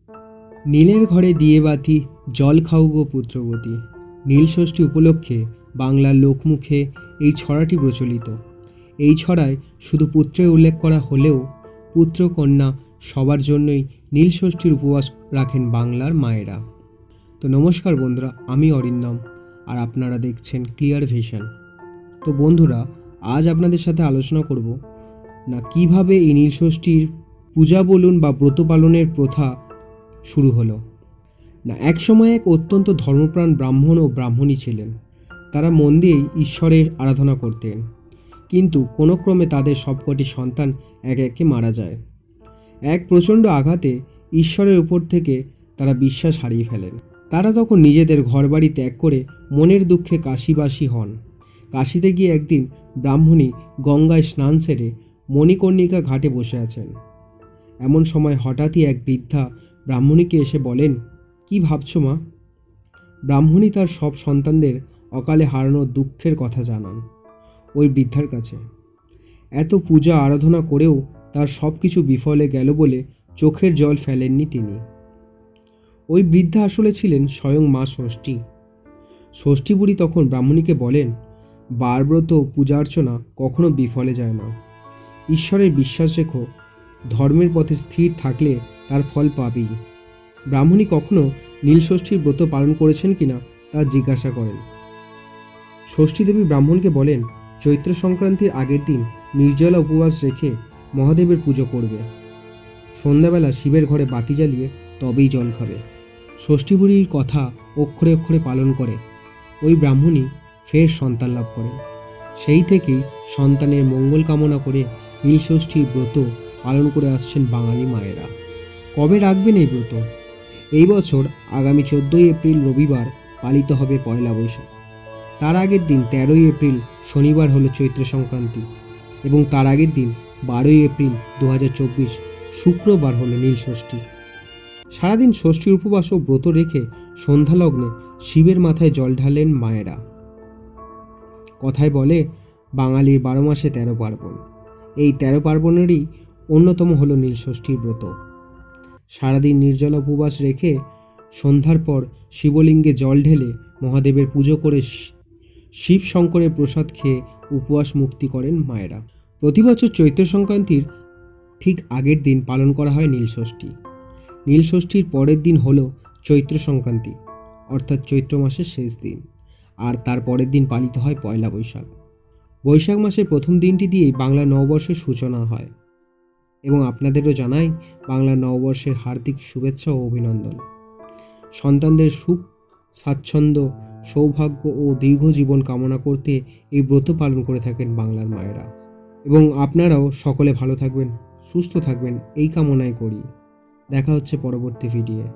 নীলের ঘরে দিয়ে বাতি জল খাও গো পুত্রবতী। নীল ষষ্ঠী উপলক্ষে বাংলার লোকমুখে এই ছড়াটি প্রচলিত। এই ছড়ায় শুধু পুত্রের উল্লেখ করা হলেও পুত্র কন্যা সবার জন্যই নীল ষষ্ঠীর উপবাস রাখেন বাংলার মায়েরা। তো নমস্কার বন্ধুরা, আমি অরিন্দম আর আপনারা দেখছেন ক্লিয়ার ভিশন। তো বন্ধুরা, আজ আপনাদের সাথে আলোচনা করব না কিভাবে এই নীল ষষ্ঠীর পূজা বলুন বা ব্রত পালনের প্রথা শুরু হলো। না এক সময় এক অত্যন্ত ধর্মপ্রাণ ব্রাহ্মণ ও ব্রাহ্মণী ছিলেন। তারা মন দিয়েই ঈশ্বরের আরাধনা করতেন, কিন্তু কোনো ক্রমে তাদের সবকটি সন্তান একে একে মারা যায়। এক প্রচণ্ড আঘাতে ঈশ্বরের উপর থেকে তারা বিশ্বাস হারিয়ে ফেলেন। তারা তখন নিজেদের ঘরবাড়ি ত্যাগ করে মনের দুঃখে কাশীবাসী হন। কাশীতে গিয়ে একদিন ব্রাহ্মণী গঙ্গায় স্নান সেরে মণিকর্ণিকা ঘাটে বসে আছেন। এমন সময় হঠাৎই এক বৃদ্ধা ব্রাহ্মণীকে এসে বলেন, কি ভাবছো মা? ব্রাহ্মণী তার সব সন্তানদের অকালে হারানোর দুঃখের কথা জানান ওই বৃদ্ধার কাছে। এত পূজা আরাধনা করেও তার সব কিছু বিফলে গেল বলে চোখের জল ফেলেননি তিনি। ওই বৃদ্ধা আসলে ছিলেন স্বয়ং মা ষষ্ঠী। ষষ্ঠী বুড়ি তখন ব্রাহ্মণীকে বলেন, বারব্রত পূজা অর্চনা কখনো বিফলে যায় না। ঈশ্বরের বিশ্বাস রেখো, ধর্মের পথে স্থির থাকলে তার ফল পাবেই। ব্রাহ্মণী কখনো নীলষষ্ঠীর ব্রত পালন করেছেন কিনা তা জিজ্ঞাসা করেন। ষষ্ঠী দেবী ব্রাহ্মণকে বলেন, চৈত্র সংক্রান্তির আগের দিন নির্জলা উপবাস রেখে মহাদেবের পুজো করবে। সন্ধ্যাবেলা শিবের ঘরে বাতি জ্বালিয়ে তবেই জল খাবে। ষষ্ঠী বুড়ির কথা অক্ষরে অক্ষরে পালন করে ওই ব্রাহ্মণী ফের সন্তান লাভ করেন। সেই থেকেই সন্তানের মঙ্গল কামনা করে নীলষষ্ঠীর ব্রত পালন করে আসছেন বাঙালি মায়েরা। কবে রাখবেন এই ব্রত? এই বছর আগামী 14ই এপ্রিল রবিবার পালিত হবে পয়লা বৈশাখ। তার আগের দিন 13ই এপ্রিল শনিবার হলো চৈত্র সংক্রান্তি এবং তার আগের দিন 12ই এপ্রিল 2024 শুক্রবার হলো নীলষষ্ঠী। সারাদিন ষষ্ঠীর উপবাস ও ব্রত রেখে সন্ধ্যালগ্নে শিবের মাথায় জল ঢালেন মায়েরা। কথায় বলে, বাঙালির 12 মাসে 13 পার্বণ। এই 13 পার্বণেরই অন্যতম হলো নীলষষ্ঠীর ব্রত। সারাদিন নির্জলা উপবাস রেখে সন্ধ্যার পর শিবলিঙ্গে জল ঢেলে মহাদেবের পুজো করে শিব শঙ্করের প্রসাদ খেয়ে উপবাস মুক্তি করেন মায়েরা। প্রতি বছর চৈত্র সংক্রান্তির ঠিক আগের দিন পালন করা হয় নীলষষ্ঠী। নীলষষ্ঠীর পরের দিন হলো চৈত্র সংক্রান্তি, অর্থাৎ চৈত্র মাসের শেষ দিন, আর তার পরের দিন পালিত হয় পয়লা বৈশাখ। বৈশাখ মাসের প্রথম দিনটি দিয়েই বাংলা নববর্ষের সূচনা হয় এবং আপনাদেরও জানাই বাংলা নববর্ষের হার্দিক শুভেচ্ছা ও অভিনন্দন। সন্তানদের সুখ, স্বাচ্ছন্দ্য, সৌভাগ্য ও দীর্ঘ জীবন কামনা করতে এই ব্রত পালন করে থাকেন বাংলার মায়েরা। এবং আপনারাও সকলে ভালো থাকবেন, সুস্থ থাকবেন এই কামনাই করি। দেখা হচ্ছে পরবর্তী ভিডিওয়ে।